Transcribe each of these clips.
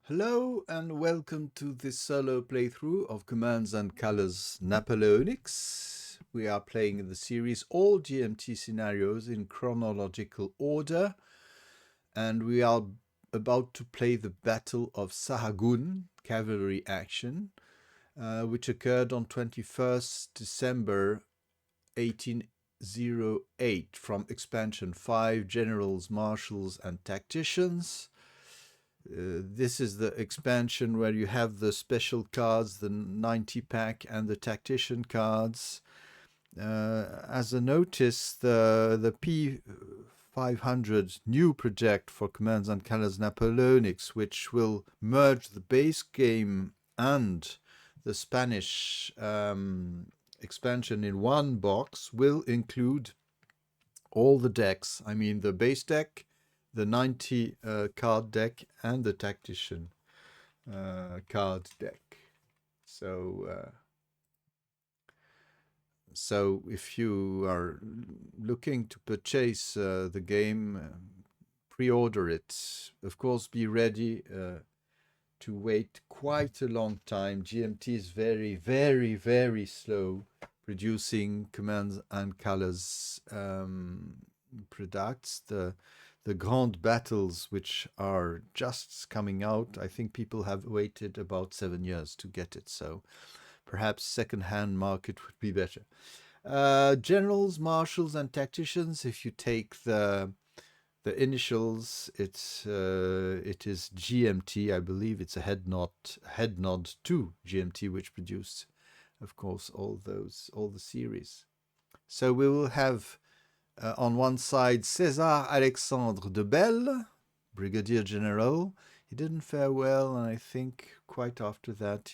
Hello and welcome to this solo playthrough of Commands and Colors Napoleonics. We are playing the series all GMT scenarios in chronological order, and we are about to play the Battle of Sahagún cavalry action, which occurred on 21st December 1808 from Expansion 5, Generals, Marshals and Tacticians. This is the expansion where you have the special cards, the 90 pack and the tactician cards. As a notice, the P500 new project for Commands and Colors Napoleonics, which will merge the base game and the Spanish expansion in one box, will include all the decks. I mean the base deck, the 90 card deck, and the tactician card deck. So if you are looking to purchase the game, pre-order it. Of course, be ready to wait quite a long time. GMT is very, very, very slow producing Commands and Colors products. The Grand Battles, which are just coming out, I think people have waited about 7 years to get it. So perhaps second-hand market would be better. Generals, marshals, and tacticians. If you take the initials, it is GMT. I believe it's a head nod to GMT, which produced, of course, all the series. So we will have on one side César Alexandre de Belle, Brigadier General. He didn't fare well, and I think quite after that,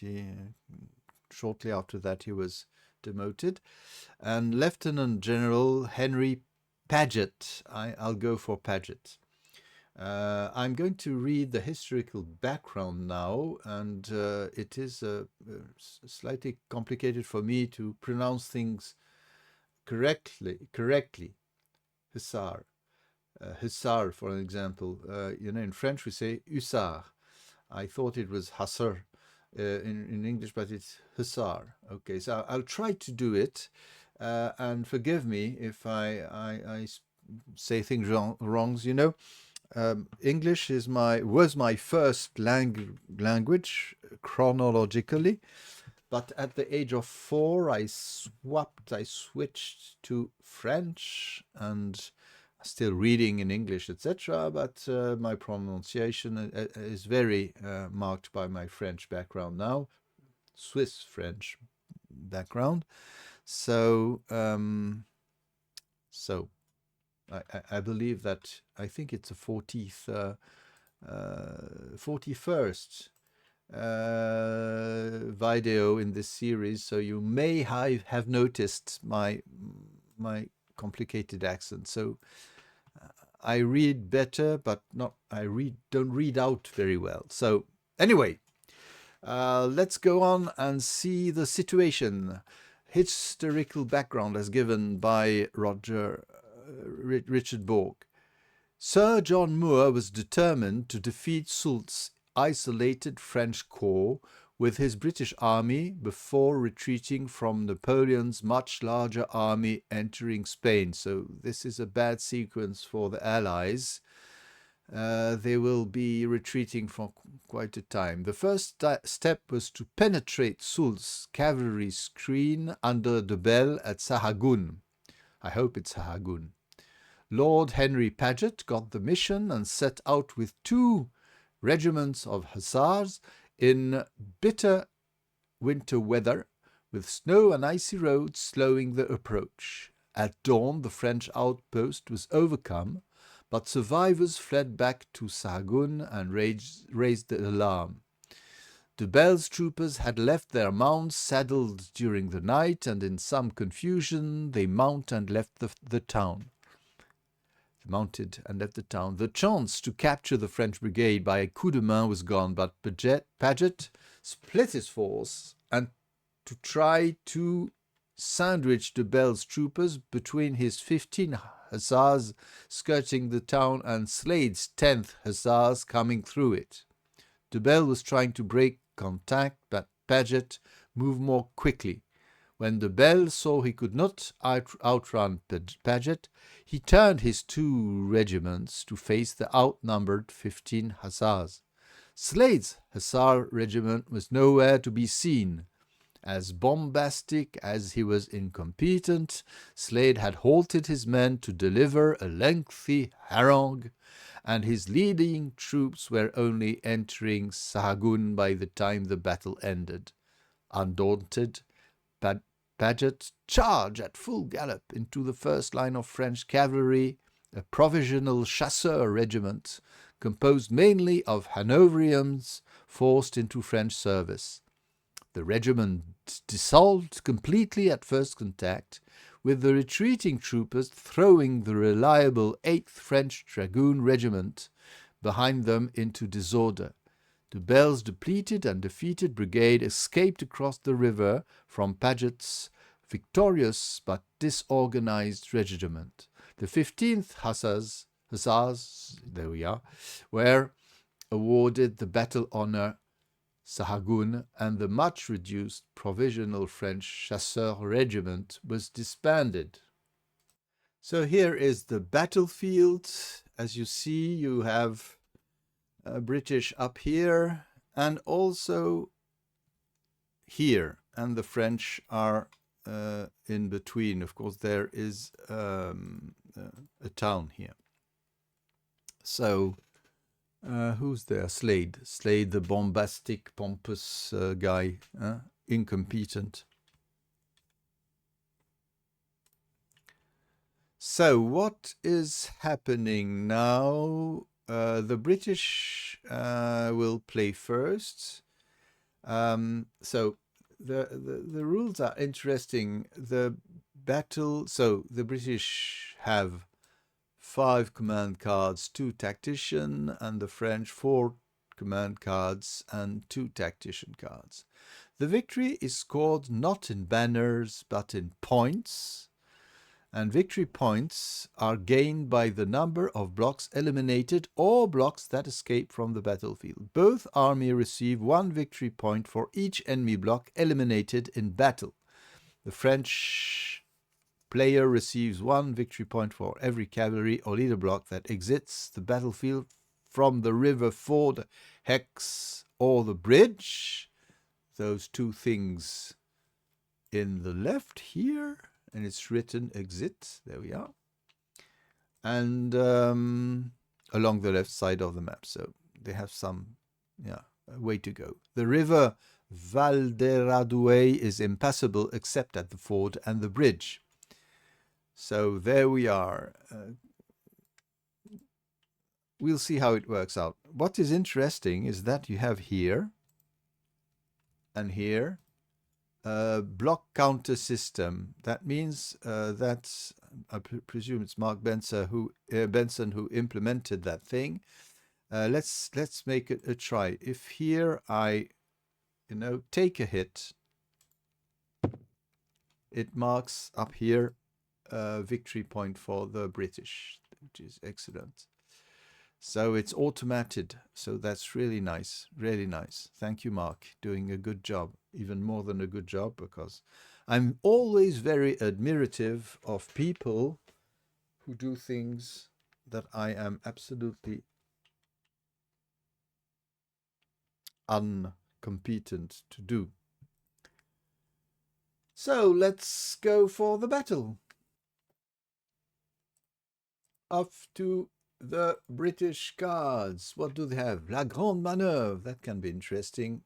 shortly after that, he was demoted. And Lieutenant General Henry Paget. I'll go for Paget. I'm going to read the historical background now, and it is slightly complicated for me to pronounce things correctly. Hussar. Hussar, for an example. In French we say hussard. I thought it was hussar in English, but it's hussar. Okay, so I'll try to do it, and forgive me if I say things wrongs. English was my first language chronologically. But at the age of 4, I switched to French, and still reading in English, etc. But my pronunciation is very marked by my French background now, Swiss French background. So I believe that I think it's a 41st video in this series, so you may have noticed my complicated accent. So I read better, but don't read out very well. So anyway, let's go on and see the situation. Historical background as given by Richard Borg. Sir John Moore was determined to defeat Soult's isolated French corps with his British army before retreating from Napoleon's much larger army entering Spain. So this is a bad sequence for the Allies. They will be retreating for quite a time. The first step was to penetrate Soult's cavalry screen under de Belle at Sahagún. I hope it's Sahagún. Lord Henry Paget got the mission and set out with 2 regiments of hussars in bitter winter weather, with snow and icy roads slowing the approach. At dawn, the French outpost was overcome, but survivors fled back to Sahagún and raised the alarm. De Belle's troopers had left their mounts saddled during the night, and in some confusion they mounted and left the town. The chance to capture the French brigade by a coup de main was gone, but Paget split his force and to try to sandwich de Belle's troopers between his 15 hussars skirting the town and Slade's 10th hussars coming through it. De Bell was trying to break contact, but Paget moved more quickly. When De Bell saw he could not outrun Paget, he turned his 2 regiments to face the outnumbered 15 hussars. Slade's hussar regiment was nowhere to be seen. As bombastic as he was incompetent, Slade had halted his men to deliver a lengthy harangue, and his leading troops were only entering Sahagún by the time the battle ended. Undaunted, Paget charged at full gallop into the first line of French cavalry, a provisional chasseur regiment, composed mainly of Hanoverians forced into French service. The regiment dissolved completely at first contact, with the retreating troopers throwing the reliable 8th French Dragoon Regiment behind them into disorder. De Bell's depleted and defeated brigade escaped across the river from Paget's victorious but disorganized regiment. The 15th Hussars, there we are, were awarded the battle honor Sahagún, and the much reduced provisional French chasseur regiment was disbanded. So here is the battlefield. As you see, you have British up here and also here, and the French are in between. Of course, there is a town here. So who's there? Slade, the bombastic, pompous guy, incompetent. So what is happening now? The British will play first. So the rules are interesting. The battle. So the British have 5 command cards, 2 tactician, and the French 4 command cards and 2 tactician cards. The victory is scored not in banners but in points, and victory points are gained by the number of blocks eliminated or blocks that escape from the battlefield. Both armies receive 1 victory point for each enemy block eliminated in battle. The French player receives 1 victory point for every cavalry or leader block that exits the battlefield from the river, ford, hex, or the bridge. Those 2 things in the left here, and it's written exit. There we are. And along the left side of the map. So they have some way to go. The river Valderadue is impassable except at the ford and the bridge. So there we are. We'll see how it works out. What is interesting is that you have here and here a block counter system. That means that I presume it's Mark Benson who implemented that thing. Let's make it a try. If here I take a hit, it marks up here victory point for the British, which is excellent. So it's automated. So that's really nice, really nice. Thank you, Mark, doing a good job, even more than a good job, because I'm always very admirative of people who do things that I am absolutely incompetent to do. So let's go for the battle. Off to the British cards. What do they have? La Grande Manœuvre. That can be interesting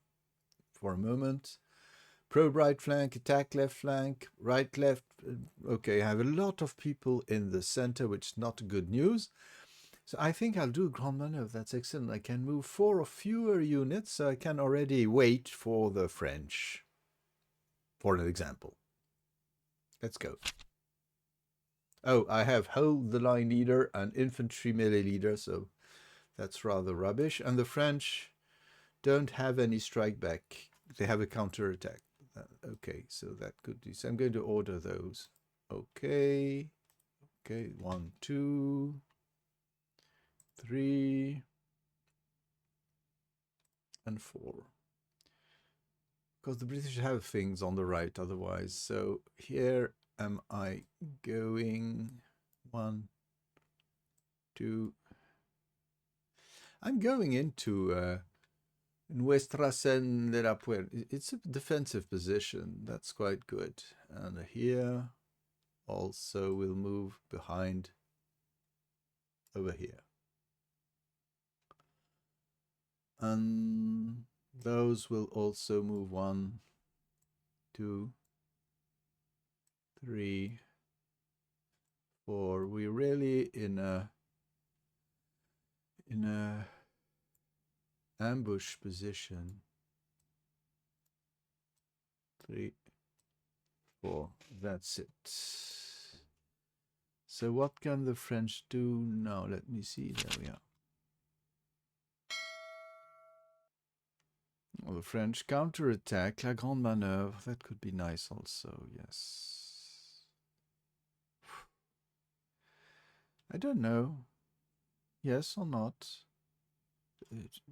for a moment. Probe right flank, attack left flank, right, left. Okay, I have a lot of people in the center, which is not good news. So I think I'll do Grande Manœuvre. That's excellent. I can move 4 or fewer units, so I can already wait for the French, for an example. Let's go. Oh, I have hold the line leader and infantry melee leader, so that's rather rubbish. And the French don't have any strike back. They have a counter attack. Okay, so that could be. So I'm going to order those. Okay. Okay, 1, 2, 3. and 4. Because the British have things on the right otherwise. So here am I going 1, 2. I'm going into Nuestra Sen de la Puerta. It's a defensive position. That's quite good. And here also we'll move behind over here. And those will also move 1, 2, 3, 4. We're really in a ambush position. 3, 4. That's it. So what can the French do now? Let me see. There we are. Well, the French counterattack, La Grande Manœuvre. That could be nice also, yes. I don't know. Yes or not?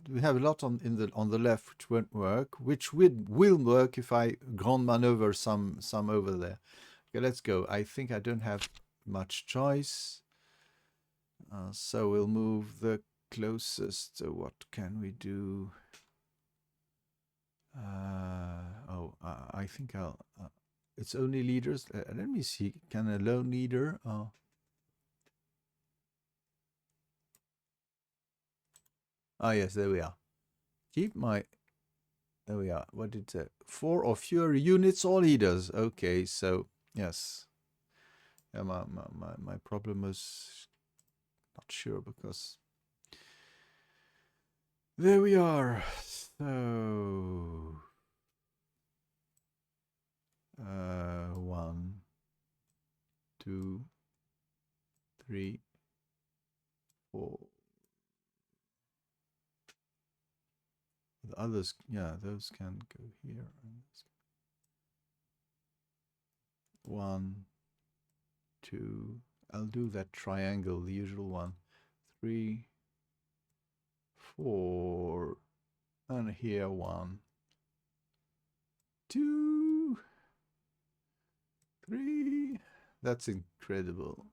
We have a lot on the left which won't work, which will work if I Grande Manœuvre some over there. Okay, let's go. I think I don't have much choice. So we'll move the closest. So what can we do? I think I'll. It's only leaders. Let me see. Can a lone leader? Yes, there we are. Keep my. There we are. What did it say? 4 or fewer units or leaders. Okay, so yes. Yeah, my problem was not sure because there we are. So 1, 2, 3, 4. The others, yeah, those can go here. 1, 2. I'll do that triangle, the usual one. 3, 4, and here 1, 2, 3. That's incredible.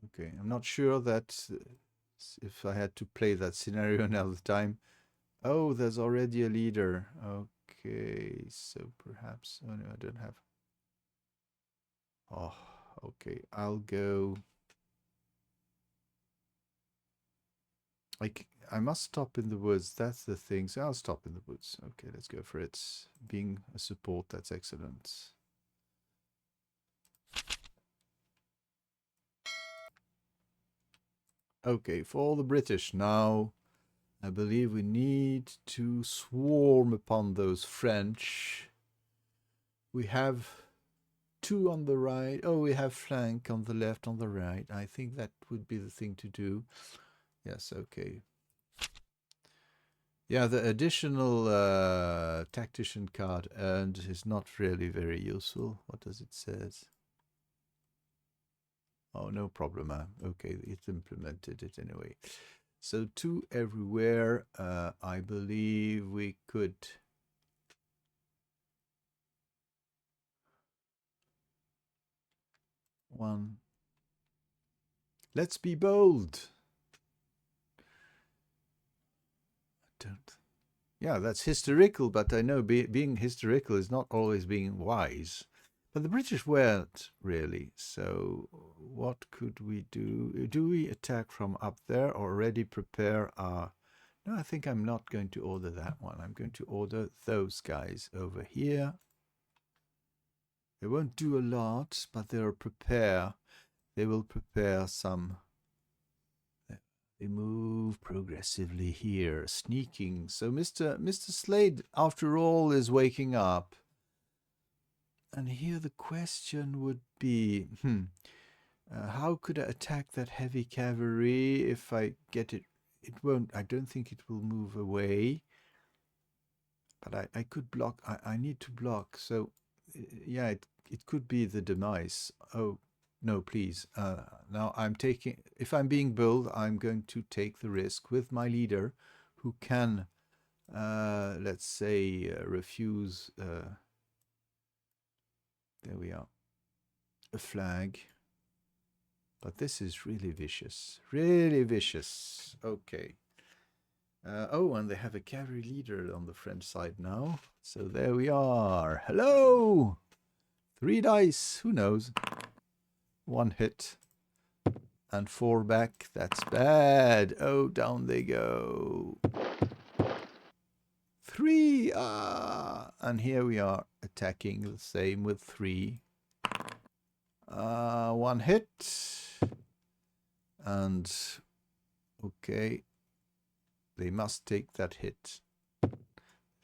Okay, I'm not sure that if I had to play that scenario another time. Oh, there's already a leader. Okay, so perhaps. Oh no, I don't have. Oh, okay. I'll go. I must stop in the woods. That's the thing. So I'll stop in the woods. Okay, let's go for it. Being a support, that's excellent. Okay, for the British now, I believe we need to swarm upon those French. We have 2 on the right. Oh, we have flank on the left, on the right. I think that would be the thing to do. Yes, okay. Yeah, the additional tactician card earned is not really very useful. What does it says? Oh, no problem. Okay, it implemented it anyway. So 2 everywhere. I believe we could. One. Let's be bold. I don't. Yeah, that's historical, but I know being historical is not always being wise. But the British weren't really. So what could we do? Do we attack from up there or already prepare our... No, I think I'm not going to order that one. I'm going to order those guys over here. They won't do a lot, but they'll prepare. They will prepare some... They move progressively here, sneaking. So Mr. Slade, after all, is waking up. And here the question would be, how could I attack that heavy cavalry if I get it? It won't, I don't think it will move away. But I could block, I need to block. So, yeah, it could be the demise. Oh, no, please. Now I'm taking, if I'm being bold, I'm going to take the risk with my leader who can let's say, refuse, there we are, a flag. But this is really vicious. Really vicious. Okay. Oh, and they have a cavalry leader on the French side now. So there we are. Hello! 3 dice. Who knows? 1 hit. And 4 back. That's bad. Oh, down they go. 3. Ah! And here we are attacking the same with 3. 1 hit. And okay. They must take that hit.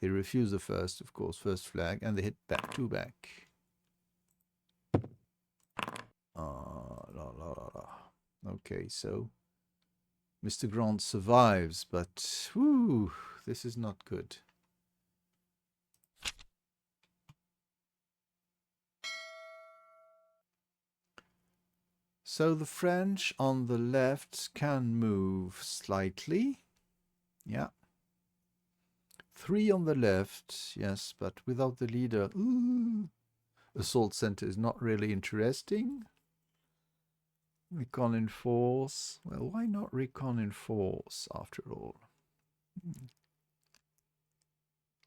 They refuse the first, of course, first flag, and they hit back 2 back. Okay, so Mr. Grant survives, but whew, this is not good. So the French on the left can move slightly. Yeah. 3 on the left, yes, but without the leader. Ooh. Assault center is not really interesting. Recon in force. Well, why not recon in force after all?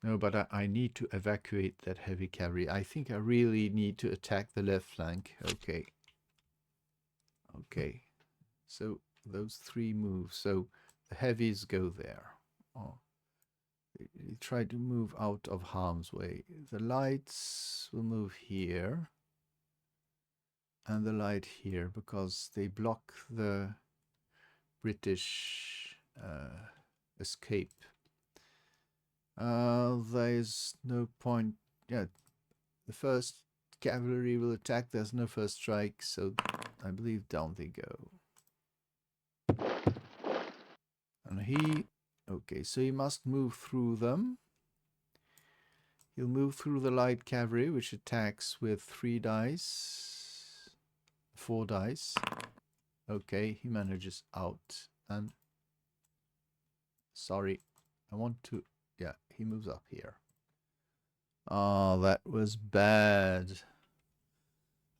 No, but I need to evacuate that heavy cavalry. I think I really need to attack the left flank. Okay. Okay. So those 3 moves. So the heavies go there. Oh. They try to move out of harm's way. The lights will move here. And the light here, because they block the British escape. There's no point. Yeah, the first cavalry will attack. There's no first strike, so I believe down they go. And he, okay, so he must move through them. He'll move through the light cavalry, which attacks with 3 dice, 4 dice. Okay, he manages out, and sorry, I want to, yeah, he moves up here. Oh, that was bad.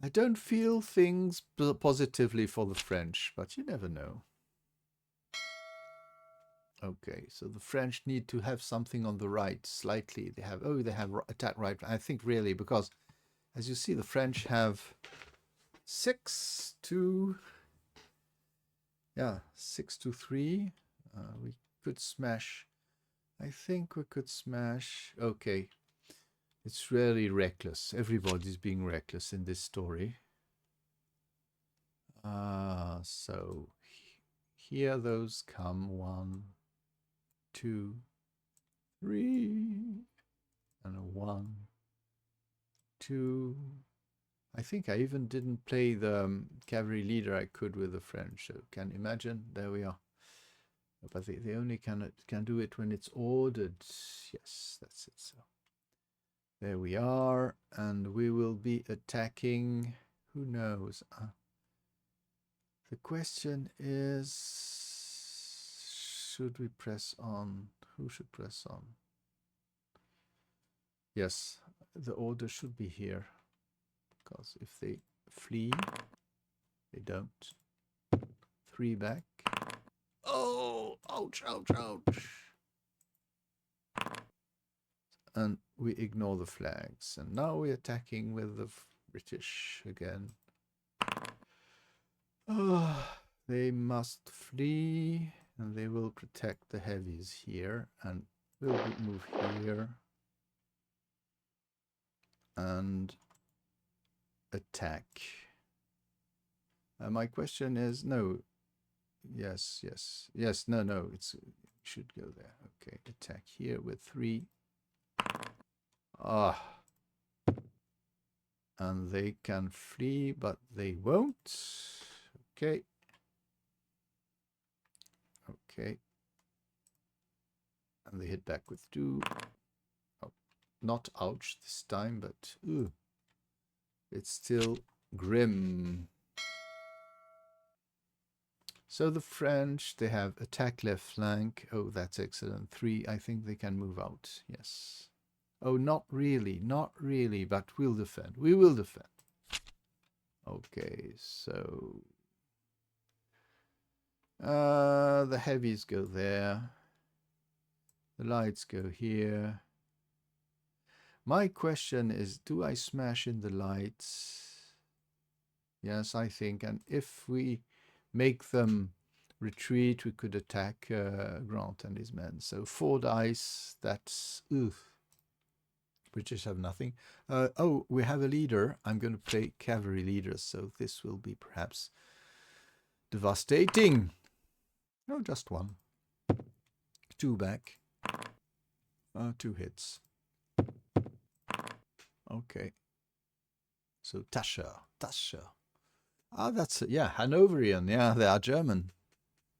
I don't feel things positively for the French, but you never know. Okay, so the French need to have something on the right, slightly. They have, oh, they have attack right. I think really, because as you see, the French have 6 to 3. We could smash. I think we could smash. Okay. It's really reckless. Everybody's being reckless in this story. So here those come. 1, 2, 3, and a 1, 2. I think I even didn't play the cavalry leader I could with the French. So can imagine. There we are. But they only can do it when it's ordered. Yes, that's it. So there we are, and we will be attacking. Who knows? The question is, should we press on? Who should press on? Yes, the order should be here, because if they flee, they don't. 3 back. Oh, ouch, ouch, ouch. And we ignore the flags. And now we're attacking with the British again. They must flee, and they will protect the heavies here, and we'll move here and attack. My question is, no, yes, no, it should go there. Okay, attack here with 3. And they can flee, but they won't. Okay. Okay. And they hit back with 2. Oh, not ouch this time, but it's still grim. So the French, they have attack left flank. Oh, that's excellent. 3, I think they can move out. Yes. Oh, not really, but we'll defend. We will defend. Okay, so the heavies go there. The lights go here. My question is, do I smash in the lights? Yes, I think. And if we make them retreat, we could attack Grant and his men. So 4 dice, that's... oof. British have nothing. Oh, we have a leader. I'm going to play cavalry leaders, so this will be perhaps devastating. No, just 1. 2 back. 2 hits. Okay. So Tascher. Ah, that's, yeah, Hanoverian. Yeah, they are German,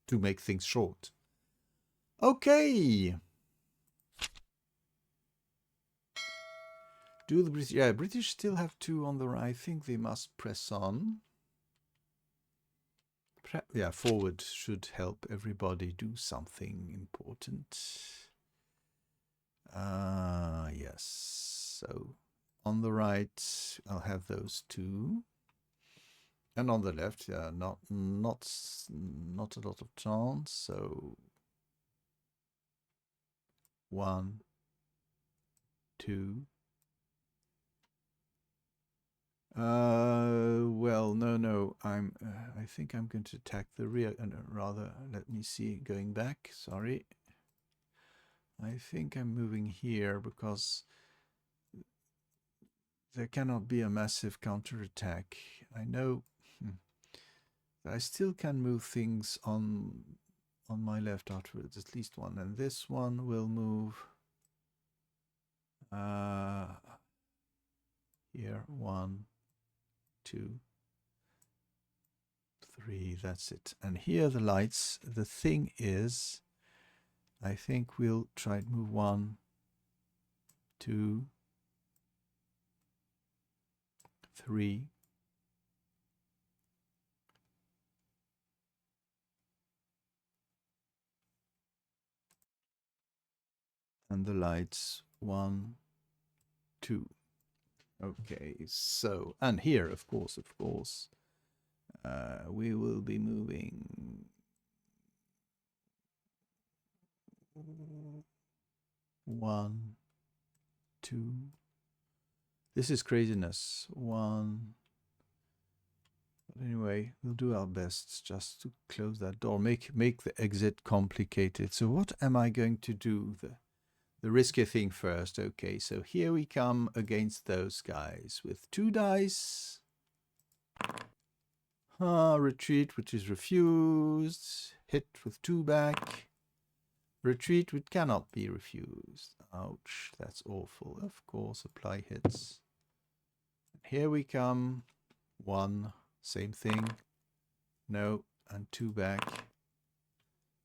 to make things short. Okay. Do the British... yeah, British still have 2 on the right. I think they must press on. Yeah, forward should help everybody do something important. Yes. So on the right, I'll have those 2. And on the left, yeah, not a lot of chance. So 1, 2. Well, no. I think I'm going to attack the rear. Rather, let me see. Going back. Sorry. I think I'm moving here because there cannot be a massive counterattack. I know I still can move things on my left outwards, at least 1. And this one will move here. 1, 2, 3, that's it. And here the lights. The thing is, I think we'll try to move 1, 2, 3. And the lights 1, 2. Okay, so, and here, of course, we will be moving 1, 2. This is craziness. 1. But anyway, we'll do our best just to close that door, make the exit complicated. So what am I going to do? The risky thing first. Okay, so here we come against those guys with 2 dice. Retreat, which is refused. Hit with 2 back. Retreat, which cannot be refused. Ouch, that's awful. Of course, apply hits. Here we come. 1, same thing. No, and 2 back.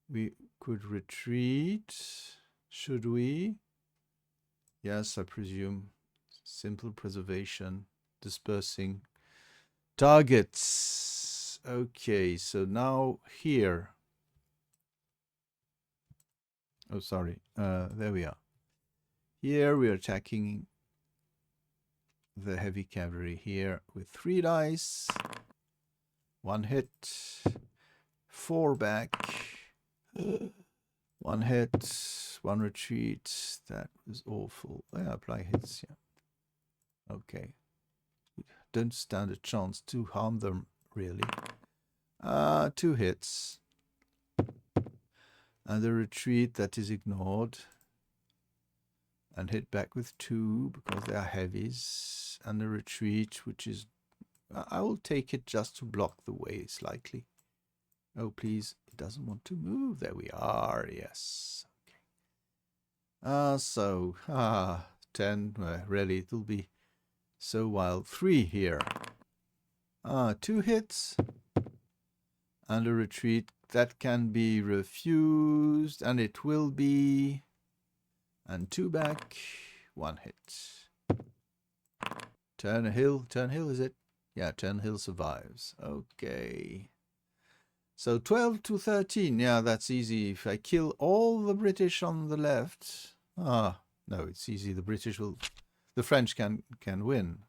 We could retreat. Should we? Yes, I presume. Simple preservation. Dispersing targets. Okay, so now here. Oh, sorry. There we are. Here we are attacking the heavy cavalry here with 3 dice. 1 hit. 4 back. 1 hit. 1 retreat. That was awful. Yeah, apply hits, yeah. Okay. Don't stand a chance to harm them, really. 2 hits. And the retreat that is ignored. And hit back with 2 because they are heavies. And the retreat, which is... I will take it just to block the way slightly. Oh, please. It doesn't want to move. There we are. Yes. Okay. 10. Really, it will be so wild. 3 here. 2 hits. And a retreat that can be refused. And it will be... And 2 back. 1 hit. Turn hill, is it? Yeah, Turnhill survives. Okay. So 12 to 13, yeah, that's easy. If I kill all the British on the left, no, it's easy. The French can win.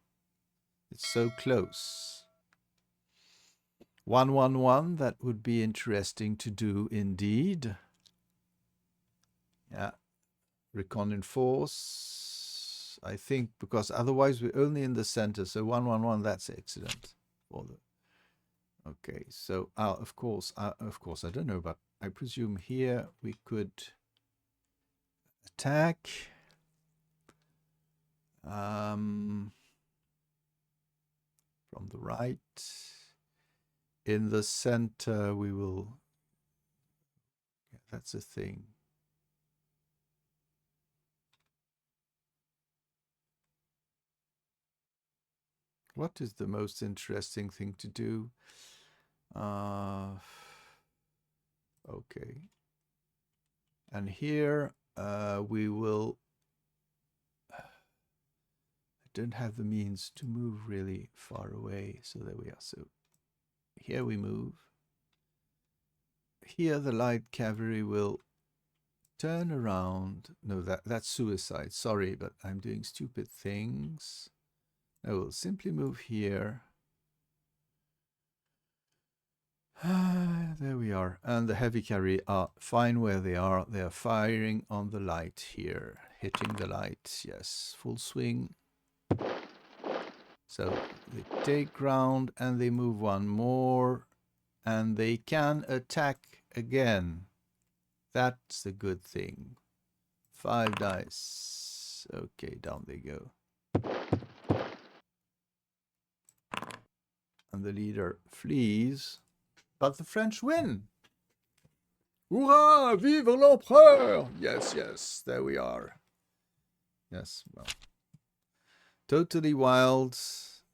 It's so close. 1-1-1, that would be interesting to do indeed. Yeah, recon in force, I think, because otherwise we're only in the center. So 1-1-1, that's excellent. Okay, so of course, I don't know, but I presume here we could attack. From the right. In the center, we will. Yeah, that's a thing. What is the most interesting thing to do? Okay. And here we will. I don't have the means to move really far away, so there we are. So here we move. Here the light cavalry will turn around. No, that's suicide. Sorry, but I'm doing stupid things. I will simply move here. There we are. And the heavy cavalry are fine where they are. They are firing on the light here. Hitting the light. Yes, full swing. So they take ground and they move one more. And they can attack again. That's a good thing. 5 dice. Okay, down they go. And the leader flees. But the French win. Hurrah! Vive l'empereur! Yes, yes, there we are. Yes, well. Totally wild,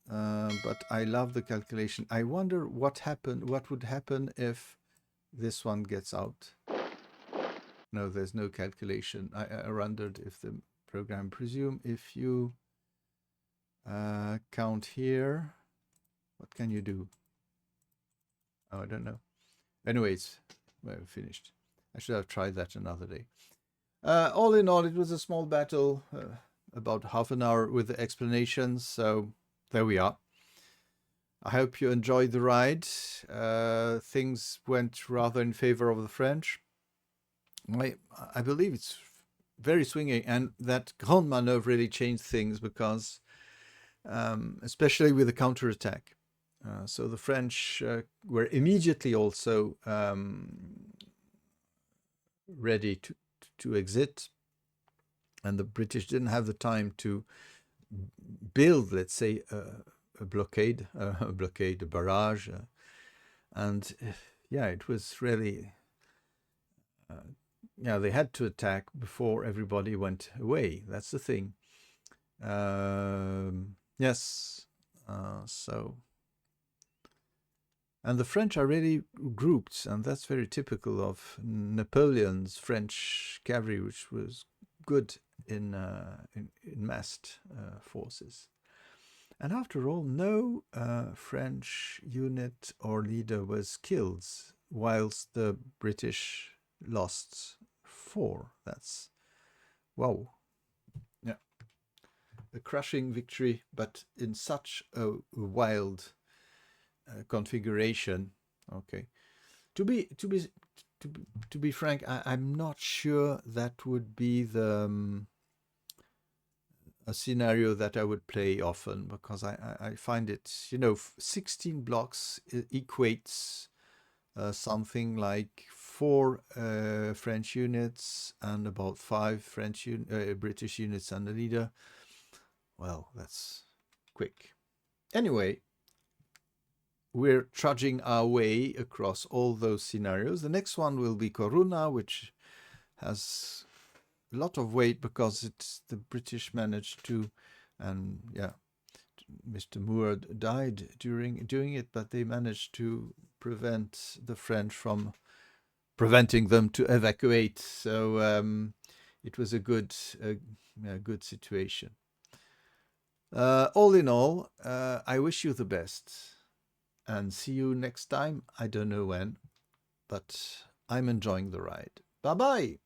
but I love the calculation. I wonder what would happen if this one gets out. No, there's no calculation. I wondered if the program, presume if you count here, what can you do? Oh, I don't know. Anyways, we're finished. I should have tried that another day. All in all, it was a small battle, about half an hour with the explanations. So there we are. I hope you enjoyed the ride. Things went rather in favor of the French. I believe it's very swinging, and that Grand Maneuver really changed things because, especially with the counterattack. So the French were immediately also ready to exit, and the British didn't have the time to build, let's say, a barrage, and yeah, it was really, yeah, they had to attack before everybody went away. That's the thing. Yes, so. And the French are really grouped, and that's very typical of Napoleon's French cavalry, which was good in massed forces. And after all, no French unit or leader was killed, whilst the British lost 4. That's, wow. Yeah. A crushing victory, but in such a wild configuration. Okay. To be frank, I'm not sure that would be the a scenario that I would play often, because I find it, 16 blocks equates something like 4 French units and about 5 British units and a leader. Well, that's quick. Anyway, we're trudging our way across all those scenarios. The next one will be Corunna, which has a lot of weight because it's the British managed to, and yeah, Mr. Moore died during doing it, but they managed to prevent the French from preventing them to evacuate. So it was a good situation. All in all, I wish you the best. And see you next time. I don't know when. but I'm enjoying the ride. Bye-bye!